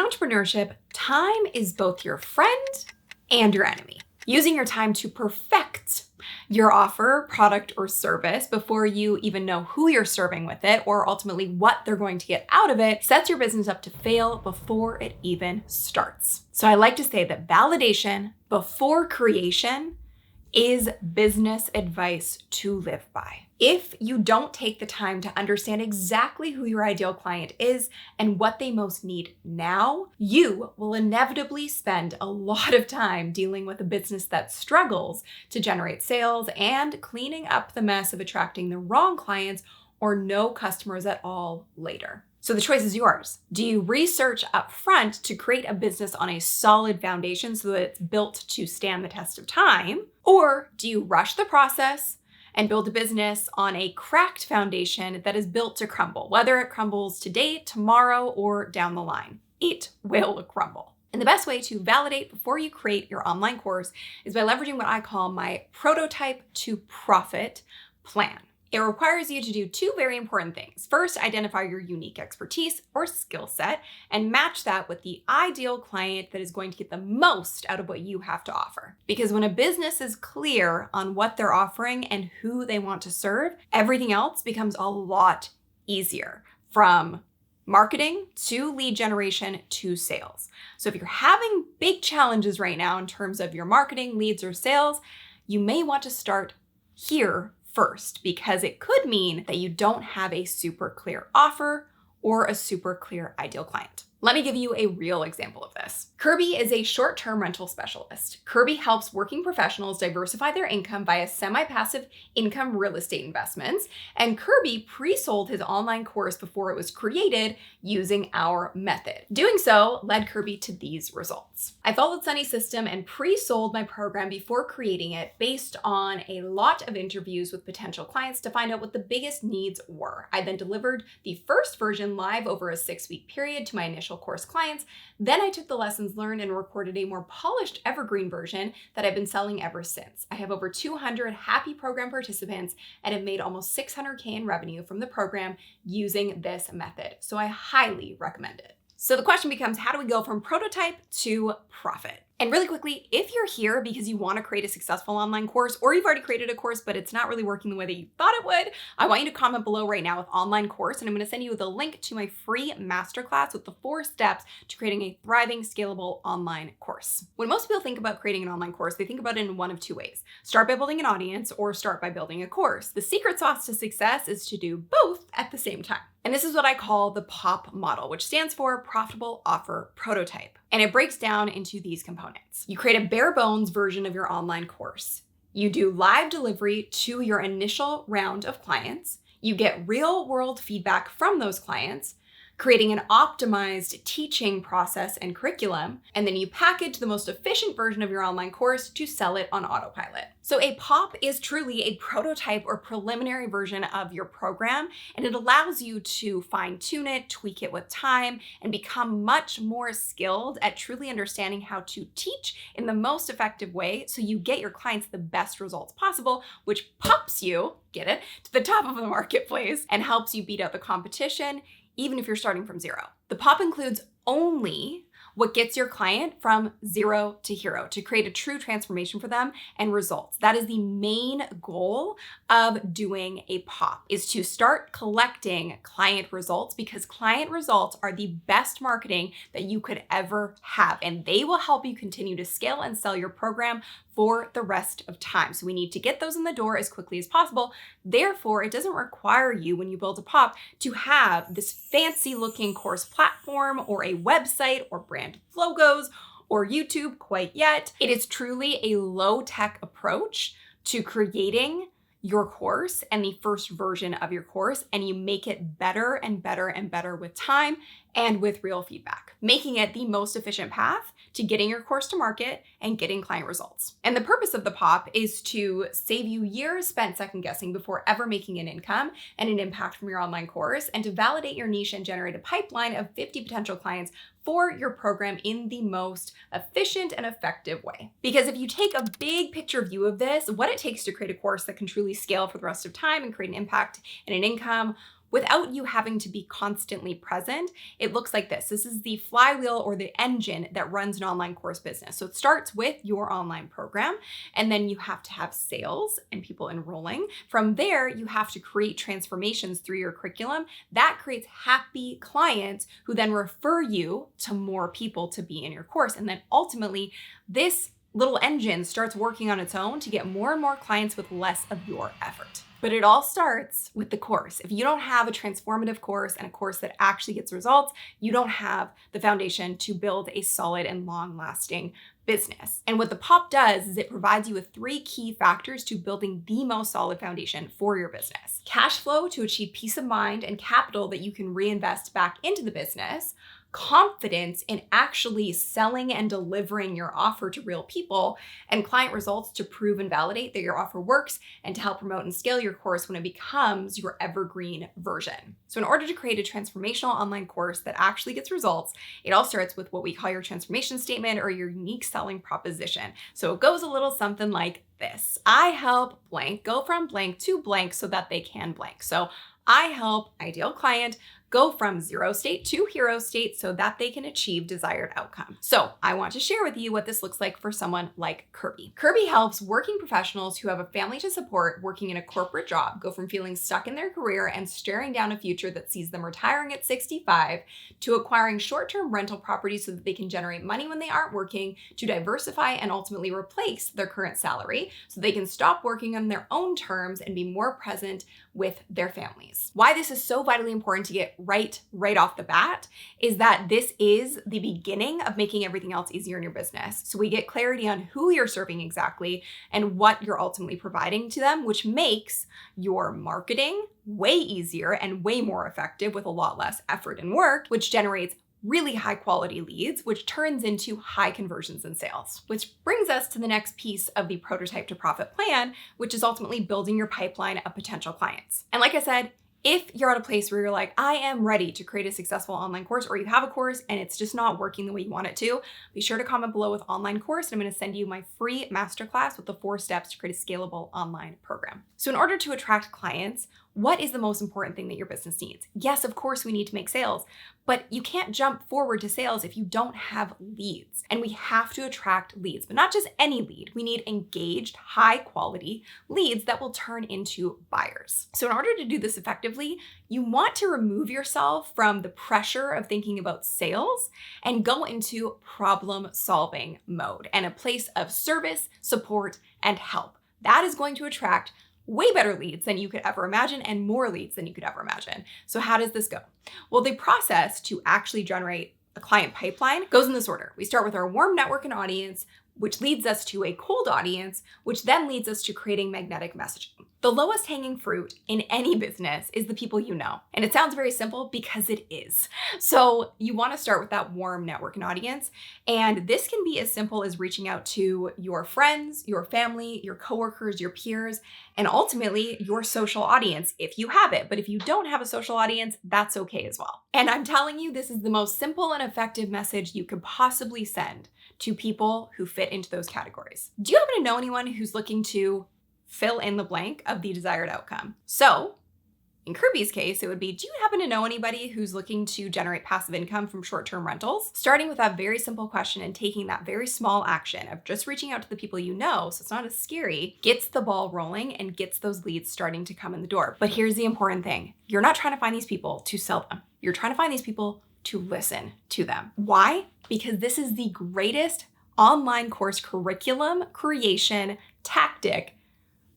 entrepreneurship, time is both your friend and your enemy. Using your time to perfect your offer, product, or service before you even know who you're serving with it or ultimately what they're going to get out of it sets your business up to fail before it even starts. So I like to say that validation before creation is business advice to live by. If you don't take the time to understand exactly who your ideal client is and what they most need now, you will inevitably spend a lot of time dealing with a business that struggles to generate sales and cleaning up the mess of attracting the wrong clients or no customers at all later. So the choice is yours. Do you research up front to create a business on a solid foundation so that it's built to stand the test of time? Or do you rush the process and build a business on a cracked foundation that is built to crumble? Whether it crumbles today, tomorrow, or down the line, it will crumble. And the best way to validate before you create your online course is by leveraging what I call my prototype to profit plan. It requires you to do two very important things. First, identify your unique expertise or skill set and match that with the ideal client that is going to get the most out of what you have to offer. Because when a business is clear on what they're offering and who they want to serve, everything else becomes a lot easier, from marketing to lead generation to sales. So if you're having big challenges right now in terms of your marketing, leads, or sales, you may want to start here first, because it could mean that you don't have a super clear offer or a super clear ideal client. Let me give you a real example of this. Kirby is a short-term rental specialist. Kirby helps working professionals diversify their income via semi-passive income real estate investments, and Kirby pre-sold his online course before it was created using our method. Doing so led Kirby to these results. I followed Sunny's system and pre-sold my program before creating it based on a lot of interviews with potential clients to find out what the biggest needs were. I then delivered the first version live over a 6-week period to my initial course clients. Then I took the lessons learned and recorded a more polished evergreen version that I've been selling ever since. I have over 200 happy program participants and have made almost $600K in revenue from the program using this method. So I highly recommend it. So the question becomes, how do we go from prototype to profit? And really quickly, if you're here because you want to create a successful online course, or you've already created a course, but it's not really working the way that you thought it would, I want you to comment below right now with online course, and I'm going to send you the link to my free masterclass with the 4 steps to creating a thriving, scalable online course. When most people think about creating an online course, they think about it in one of 2 ways. Start by building an audience or start by building a course. The secret sauce to success is to do both at the same time. And this is what I call the POP model, which stands for Profitable Offer Prototype. And it breaks down into these components. You create a bare bones version of your online course. You do live delivery to your initial round of clients. You get real world feedback from those clients, creating an optimized teaching process and curriculum, and then you package the most efficient version of your online course to sell it on autopilot. So a POP is truly a prototype or preliminary version of your program, and it allows you to fine tune it, tweak it with time, and become much more skilled at truly understanding how to teach in the most effective way so you get your clients the best results possible, which pops you, get it, to the top of the marketplace and helps you beat out the competition, even if you're starting from zero. The POP includes only what gets your client from zero to hero to create a true transformation for them and results. That is the main goal of doing a POP, is to start collecting client results, because client results are the best marketing that you could ever have, and they will help you continue to scale and sell your program for the rest of time. So we need to get those in the door as quickly as possible. Therefore, it doesn't require you, when you build a POP, to have this fancy looking course platform or a website or brand logos or YouTube quite yet. It is truly a low tech approach to creating your course and the first version of your course, and you make it better and better and better with time and with real feedback, making it the most efficient path to getting your course to market and getting client results. And the purpose of the POP is to save you years spent second guessing before ever making an income and an impact from your online course, and to validate your niche and generate a pipeline of 50 potential clients for your program in the most efficient and effective way. Because if you take a big picture view of this, what it takes to create a course that can truly scale for the rest of time and create an impact and an income without you having to be constantly present, it looks like this. This is the flywheel or the engine that runs an online course business. So it starts with your online program, and then you have to have sales and people enrolling. From there, you have to create transformations through your curriculum. That creates happy clients who then refer you to more people to be in your course. And then ultimately, this little engine starts working on its own to get more and more clients with less of your effort. But it all starts with the course. If you don't have a transformative course and a course that actually gets results, you don't have the foundation to build a solid and long-lasting business. And what the POP does is it provides you with 3 key factors to building the most solid foundation for your business. Cash flow to achieve peace of mind and capital that you can reinvest back into the business. Confidence in actually selling and delivering your offer to real people, and client results to prove and validate that your offer works and to help promote and scale your course when it becomes your evergreen version. So in order to create a transformational online course that actually gets results, it all starts with what we call your transformation statement or your unique selling proposition. So it goes a little something like this. I help blank go from blank to blank so that they can blank. So I help ideal client go from 0 state to hero state so that they can achieve desired outcome. So I want to share with you what this looks like for someone like Kirby. Kirby helps working professionals who have a family to support working in a corporate job go from feeling stuck in their career and staring down a future that sees them retiring at 65 to acquiring short-term rental properties so that they can generate money when they aren't working, to diversify and ultimately replace their current salary so they can stop working on their own terms and be more present with their families. Why this is so vitally important to get right off the bat is that this is the beginning of making everything else easier in your business. So we get clarity on who you're serving exactly and what you're ultimately providing to them, which makes your marketing way easier and way more effective with a lot less effort and work, which generates really high quality leads, which turns into high conversions and sales. Which brings us to the next piece of the prototype to profit plan, which is ultimately building your pipeline of potential clients. And like I said, if you're at a place where you're like, I am ready to create a successful online course, or you have a course and it's just not working the way you want it to, be sure to comment below with online course, and I'm going to send you my free masterclass with the 4 steps to create a scalable online program. So in order to attract clients, what is the most important thing that your business needs? Yes, of course, we need to make sales, but you can't jump forward to sales if you don't have leads. And we have to attract leads, but not just any lead. We need engaged, high quality leads that will turn into buyers. So in order to do this effectively, you want to remove yourself from the pressure of thinking about sales and go into problem solving mode and a place of service, support, and help. That is going to attract way better leads than you could ever imagine and more leads than you could ever imagine. So how does this go? Well, the process to actually generate a client pipeline goes in this order. We start with our warm network and audience, which leads us to a cold audience, which then leads us to creating magnetic messaging. The lowest hanging fruit in any business is the people you know. And it sounds very simple because it is. So you want to start with that warm network and audience. And this can be as simple as reaching out to your friends, your family, your coworkers, your peers, and ultimately your social audience if you have it. But if you don't have a social audience, that's okay as well. And I'm telling you, this is the most simple and effective message you could possibly send to people who fit into those categories. Do you happen to know anyone who's looking to fill in the blank of the desired outcome? So in Kirby's case, it would be, do you happen to know anybody who's looking to generate passive income from short-term rentals? Starting with that very simple question and taking that very small action of just reaching out to the people you know, so it's not as scary, gets the ball rolling and gets those leads starting to come in the door. But here's the important thing. You're not trying to find these people to sell them. You're trying to find these people to listen to them. Why? Because this is the greatest online course curriculum creation tactic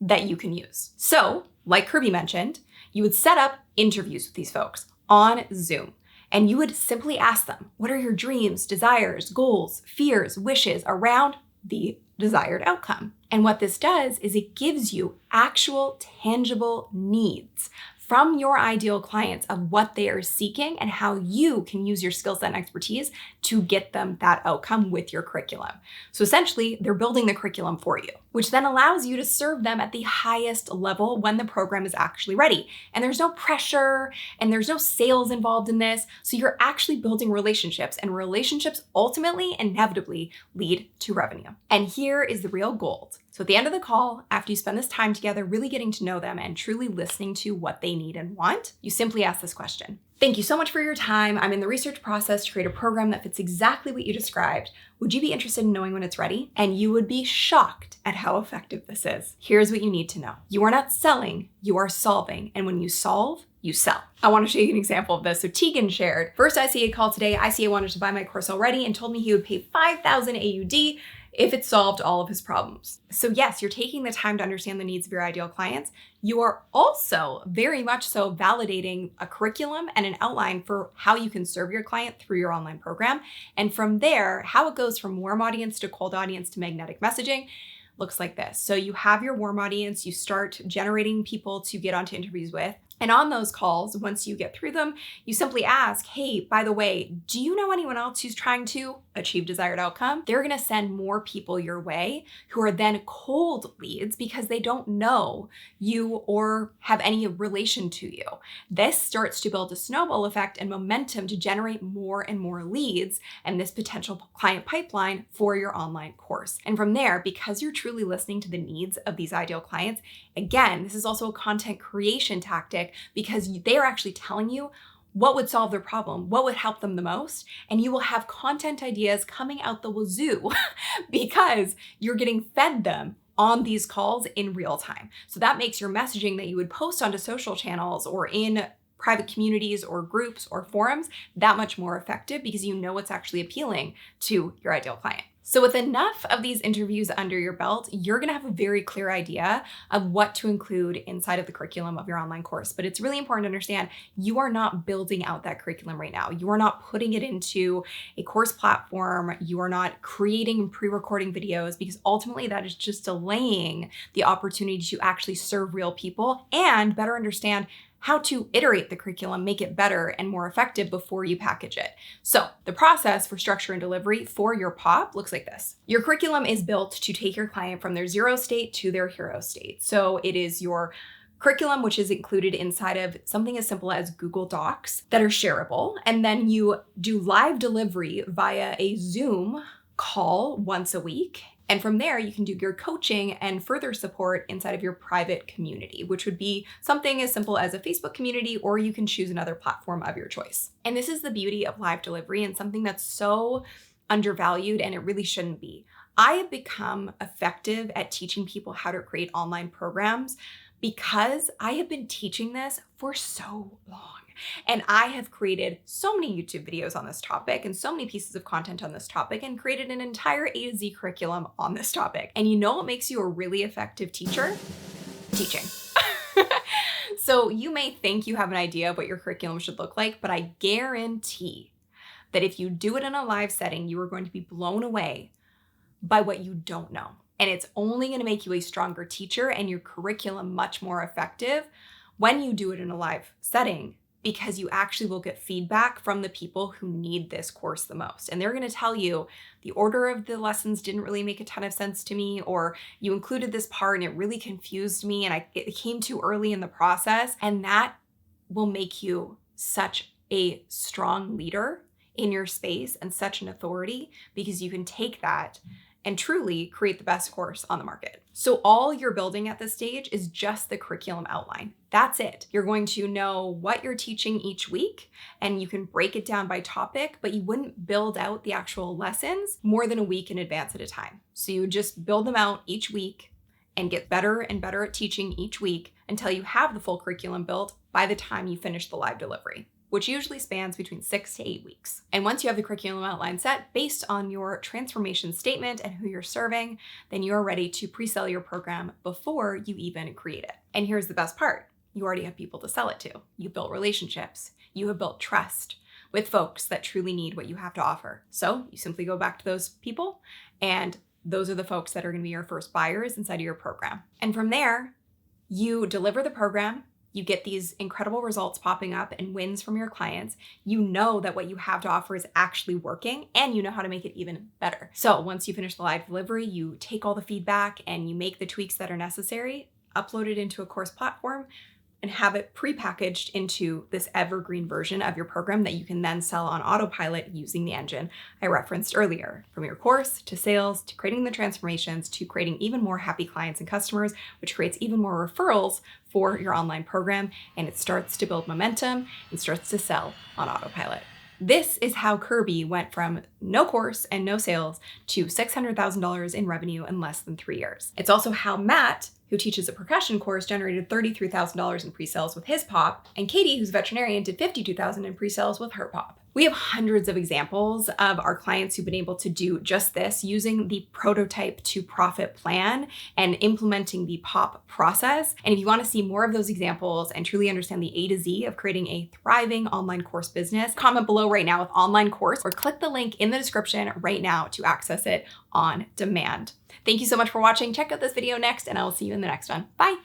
that you can use. So, like Kirby mentioned, you would set up interviews with these folks on Zoom, and you would simply ask them, what are your dreams, desires, goals, fears, wishes around the desired outcome? And what this does is it gives you actual tangible needs from your ideal clients of what they are seeking and how you can use your skill set and expertise to get them that outcome with your curriculum. So essentially, they're building the curriculum for you, which then allows you to serve them at the highest level when the program is actually ready. And there's no pressure and there's no sales involved in this. So you're actually building relationships, and relationships ultimately, inevitably lead to revenue. And here is the real gold. So at the end of the call, after you spend this time together, really getting to know them and truly listening to what they need and want, you simply ask this question. Thank you so much for your time. I'm in the research process to create a program that fits exactly what you described. Would you be interested in knowing when it's ready? And you would be shocked at how effective this is. Here's what you need to know. You are not selling, you are solving. And when you solve, you sell. I want to show you an example of this. So Tegan shared, first ICA call today. ICA wanted to buy my course already and told me he would pay 5,000 AUD if it solved all of his problems. So yes, you're taking the time to understand the needs of your ideal clients. You are also very much so validating a curriculum and an outline for how you can serve your client through your online program. And from there, how it goes from warm audience to cold audience to magnetic messaging looks like this. So you have your warm audience, you start generating people to get onto interviews with. And on those calls, once you get through them, you simply ask, hey, by the way, do you know anyone else who's trying to achieve desired outcome? They're gonna send more people your way who are then cold leads because they don't know you or have any relation to you. This starts to build a snowball effect and momentum to generate more and more leads and this potential client pipeline for your online course. And from there, because you're truly listening to the needs of these ideal clients, again, this is also a content creation tactic because they are actually telling you what would solve their problem, what would help them the most, and you will have content ideas coming out the wazoo because you're getting fed them on these calls in real time. So that makes your messaging that you would post onto social channels or in private communities or groups or forums that much more effective because you know what's actually appealing to your ideal client. So with enough of these interviews under your belt, you're gonna have a very clear idea of what to include inside of the curriculum of your online course. But it's really important to understand you are not building out that curriculum right now. You are not putting it into a course platform. You are not creating pre-recording videos because ultimately that is just delaying the opportunity to actually serve real people and better understand how to iterate the curriculum, make it better and more effective before you package it. So the process for structure and delivery for your POP looks like this. Your curriculum is built to take your client from their zero state to their hero state. So it is your curriculum, which is included inside of something as simple as Google Docs that are shareable. And then you do live delivery via a Zoom call once a week. And from there, you can do your coaching and further support inside of your private community, which would be something as simple as a Facebook community, or you can choose another platform of your choice. And this is the beauty of live delivery and something that's so undervalued, and it really shouldn't be. I have become effective at teaching people how to create online programs because I have been teaching this for so long. And I have created so many YouTube videos on this topic and so many pieces of content on this topic and created an entire A to Z curriculum on this topic. And you know what makes you a really effective teacher? Teaching. So you may think you have an idea of what your curriculum should look like, but I guarantee that if you do it in a live setting, you are going to be blown away by what you don't know. And it's only going to make you a stronger teacher and your curriculum much more effective when you do it in a live setting, because you actually will get feedback from the people who need this course the most. And they're gonna tell you the order of the lessons didn't really make a ton of sense to me, or you included this part and it really confused me and it came too early in the process. And that will make you such a strong leader in your space and such an authority because you can take that and truly create the best course on the market. So all you're building at this stage is just the curriculum outline. That's it. You're going to know what you're teaching each week and you can break it down by topic, but you wouldn't build out the actual lessons more than a week in advance at a time. So you just build them out each week and get better and better at teaching each week until you have the full curriculum built by the time you finish the live delivery, which usually spans between 6 to 8 weeks. And once you have the curriculum outline set based on your transformation statement and who you're serving, then you're ready to pre-sell your program before you even create it. And here's the best part. You already have people to sell it to. You built relationships. You have built trust with folks that truly need what you have to offer. So you simply go back to those people, and those are the folks that are gonna be your first buyers inside of your program. And from there, you deliver the program. You get these incredible results popping up and wins from your clients. You know that what you have to offer is actually working and you know how to make it even better. So once you finish the live delivery, you take all the feedback and you make the tweaks that are necessary, upload it into a course platform, and have it prepackaged into this evergreen version of your program that you can then sell on autopilot using the engine I referenced earlier. From your course to sales to creating the transformations to creating even more happy clients and customers, which creates even more referrals for your online program, and it starts to build momentum and starts to sell on autopilot. This is how Kirby went from no course and no sales to $600,000 in revenue in less than 3 years. It's also how Matt, who teaches a percussion course, generated $33,000 in pre-sales with his pop, and Katie, who's a veterinarian, did $52,000 in pre-sales with her pop. We have hundreds of examples of our clients who've been able to do just this using the prototype to profit plan and implementing the pop process. And if you want to see more of those examples and truly understand the A to Z of creating a thriving online course business, comment below right now with online course or click the link in the description right now to access it on demand. Thank you so much for watching. Check out this video next and I will see you in the next one. Bye.